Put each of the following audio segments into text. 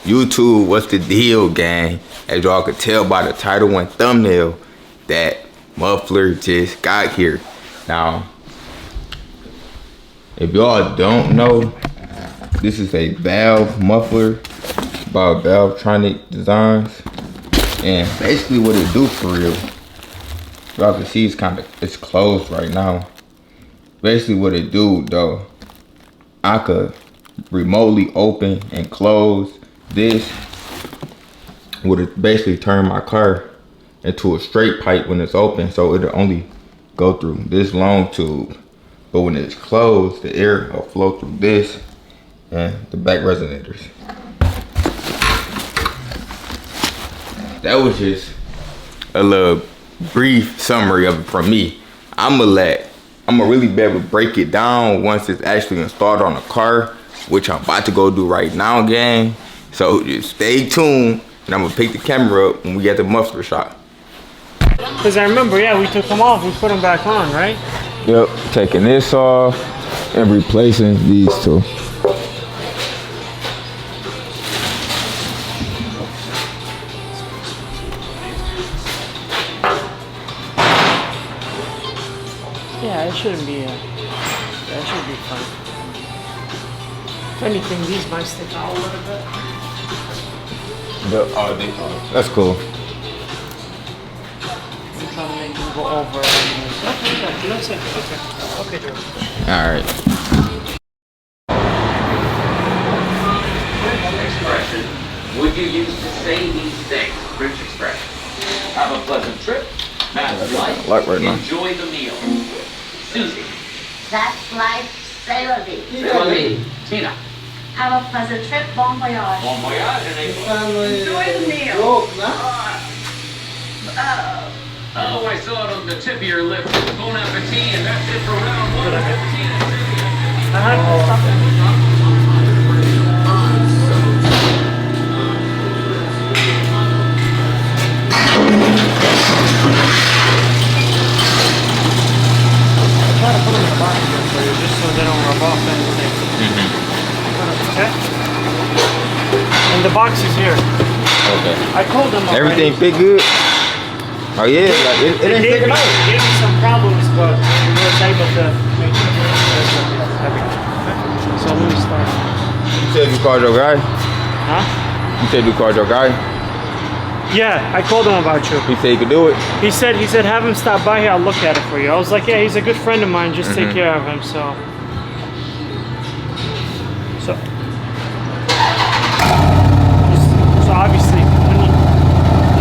YouTube, what's the deal, gang? As y'all could tell by the title and thumbnail, that muffler just got here. Now, if y'all don't know, this is a valve muffler by Valvetronic Designs, and basically what it do for real, y'all can see it's closed right now. Basically what it do though, I could remotely open and close this. Would it basically turn my car into a straight pipe when it's open, so it'll only go through this long tube, but when it's closed, the air will flow through this and the back resonators. That was just a little brief summary of it from me. I'ma really be able to break it down once it's actually installed on the car, which I'm about to go do right now, gang. So just stay tuned, and I'm gonna pick the camera up when we get the muffler shot. Because I remember, yeah, we took them off, we put them back on, right? Yep, taking this off and replacing these two. Yeah, it shouldn't be, that should be fine. If anything, these might stick out a little bit. That's cool. I'm trying to make them go over it anyways. Okay, that's it. Okay, Joe. Alright. Expression would you use to say these things? French expression. Have a pleasant trip. That's life. Enjoy the meal. Susie. That's life. C'est la vie. C'est la vie. Tina. Have a pleasant trip. Bon voyage. Bon voyage in English. Enjoy the meal. Oh, I saw it on the tip of your lip. Bon appetit, and that's it for round one. Try to put them in the box here for you, just so they don't rub off anything. Okay? And the box is here. Okay. I called them already. Everything fit good? Oh yeah, like it ain't sticking out. It gave me some problems, but we was able to make it. So let me start. You said you called your guy? Huh? You said you called your guy? Yeah, I called him about you. He said he could do it? He said have him stop by here, I'll look at it for you. I was like, yeah, he's a good friend of mine, just take care of him, so. So obviously, you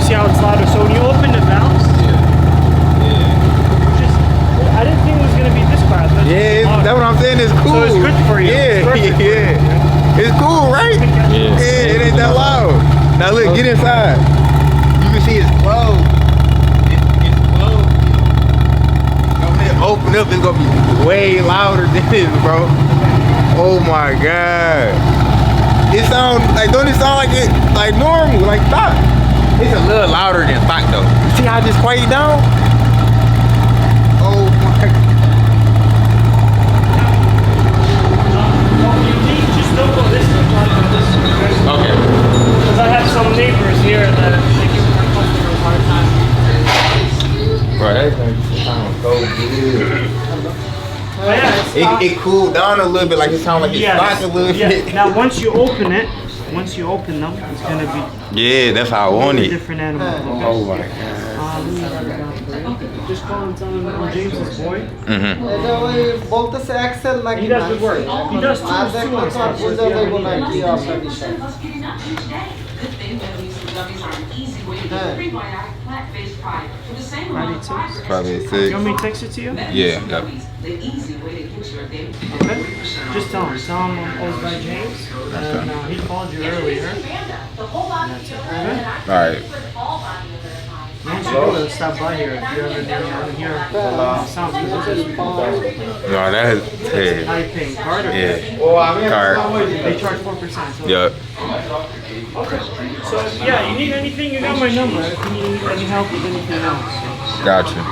see how it's louder? So when you open the valves, I didn't think it was gonna be this bad. Yeah, that's what I'm saying, it's cool. So it's good for you. Yeah. It's cool, right? Yeah, it ain't that loud. Now look, get inside. You can see it's closed. It's closed. When it open up, it's gonna be way louder than this, bro. Oh my God. It sounds like, don't it sound like it, like normal, like stock? It's a little louder than stock though. See how I just quiet down? Oh my God. Just don't go this way. Okay. Because I have some neighbors here that they give their customers a hard time. Bro, that thing sounds so good. But yeah, It cooled down a little bit, like it sounds like it's stock a little bit. Now once you open them, it's gonna be Yeah, that's how I want a it. different animal. Oh my God. Just call and tell him I'm James's boy. बोलते से Excel ना He does good work. He does too आज much एक stuff. बार पूजा में बोला कि आप condition Probably Do you six. want me to text it to you? Yeah, yep. Okay. Just tell him I'm owned by James. And he called you earlier. Alright. Once you go, stop by here if you're ever down here. Sounds good. No, that is hey. How you paying? Card or Yeah. Card. They charge 4%. So. Yep. Okay. So yeah, you need anything, you got my number. If you need any help with anything else. Gotcha.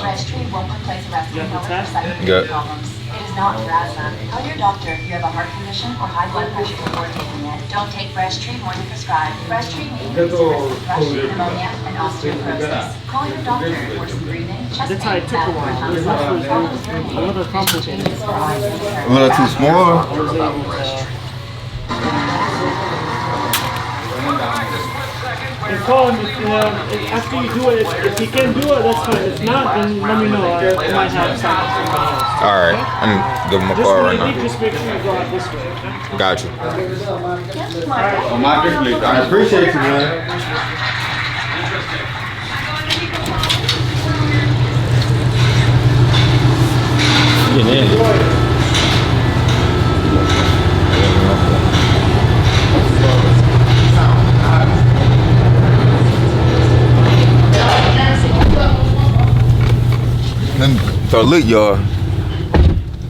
Registry won't replace arresting You got the however test? secondary Good. problems. It is is not for asthma. Tell your doctor if you have a heart condition or high blood pressure before taking it. Don't take fresh treat more than prescribed. Fresh treat may increase the risk of thrush, pneumonia, and osteoporosis. Call your doctor for some breathing, chest That's how I pain, took a while. It was a little complicated. A little too small. I was able to. And call him if, after you do it. If he can do it, that's fine. If not, then let me know. I might have somebody else. Alright, I'm giving him a call right now. Just make sure you go out this way, okay? Got you. Yes, I appreciate you, man. Get in. So look, y'all.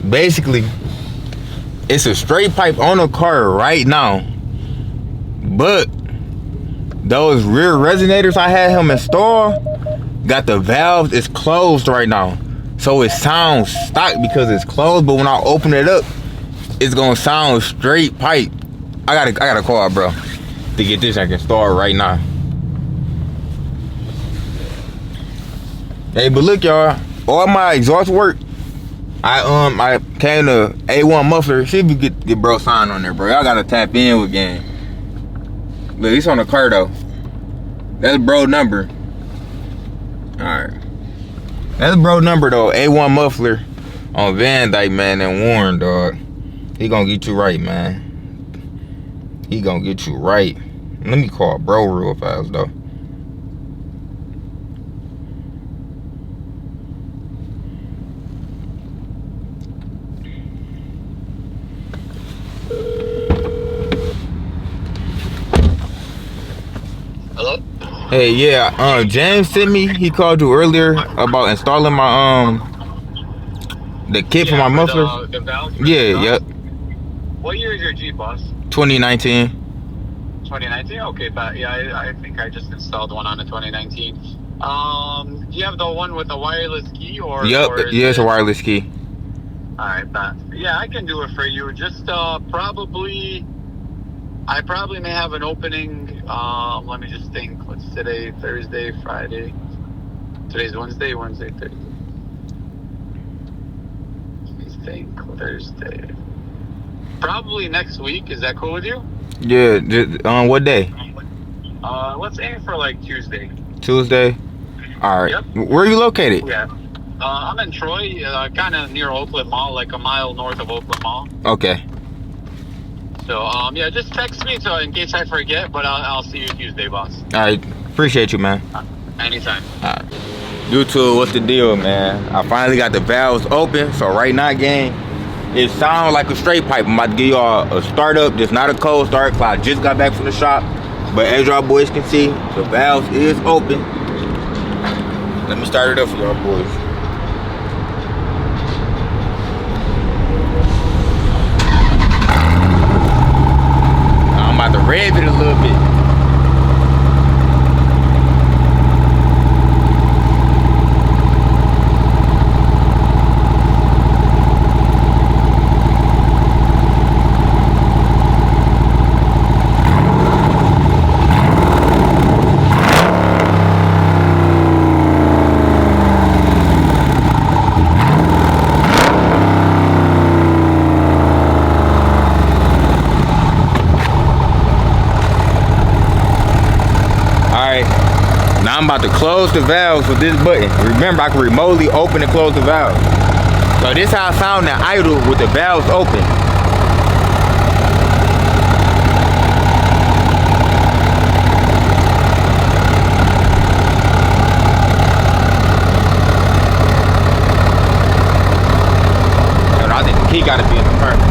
Basically, it's a straight pipe on the car right now, but those rear resonators I had him install got the valves is closed right now, so it sounds stock because it's closed. But when I open it up, it's gonna sound straight pipe. I gotta call, bro, to get this installed right now. Hey, but look, y'all. All my exhaust work, I came to A1 Muffler. See if we get bro sign on there, bro. Y'all gotta tap in with game. Look, he's on the car though. That's bro number. Alright. That's bro number though. A1 Muffler on Van Dyke, man, and Warren, dog. He gonna get you right, man. He gonna get you right. Let me call bro real fast though. Hello? Hey, yeah, James sent me. He called you earlier about installing my the kit for my muffler. The valve? Yeah, yep. What year is your Jeep, boss? 2019. 2019? Okay, but yeah, I think I just installed one on the 2019. Do you have the one with the wireless key or? Yep, yeah, it's a wireless key. Alright, but yeah, I can do it for you. Just probably, I probably may have an opening. Let me just think. What's today? Thursday, Friday. Today's Wednesday, Thursday. Let me think. Thursday. Probably next week. Is that cool with you? Yeah, on what day? Let's aim for like Tuesday. Tuesday? Alright. Yep. Where are you located? Yeah. I'm in Troy, kind of near Oakland Mall, like a mile north of Oakland Mall. Okay. So, yeah, just text me so in case I forget, but I'll see you Tuesday, boss. Alright, appreciate you, man. Anytime. Alright. YouTube, what's the deal, man? I finally got the valves open, so right now, gang, it sounds like a straight pipe. I'm about to give y'all a startup, just not a cold start, cause I just got back from the shop. But as y'all boys can see, the valves is open. Let me start it up for y'all boys. I'm about to rev it a little bit. Now I'm about to close the valves with this button. Remember, I can remotely open and close the valve. So this is how I sound at idle with the valves open. And I think the key gotta be in the front.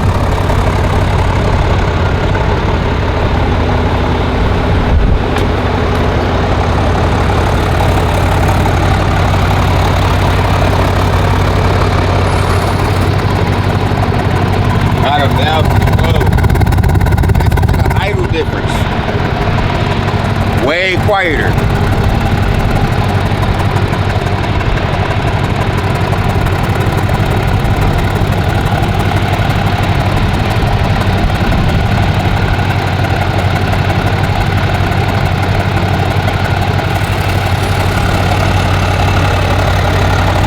Way quieter.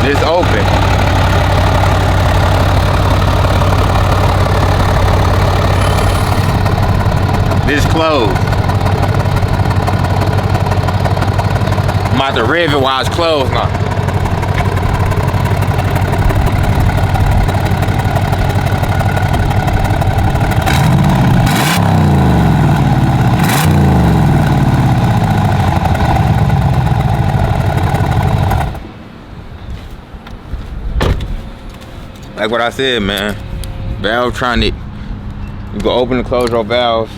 This open. This closed. I'm about to rev it while it's closed now. Like what I said, man. Valvetronic. You can open and close your valves.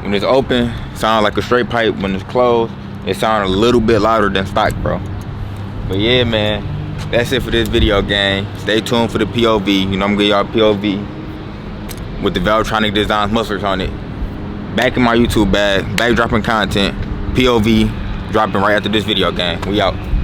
When it's open, it sounds like a straight pipe. When it's closed, it sounds a little bit louder than stock, bro. But yeah, man, that's it for this video, gang. Stay tuned for the POV. You know, I'm gonna give y'all POV with the Valvetronic Designs mufflers on it. Back in my YouTube bag, back dropping content. POV dropping right after this video, gang. We out.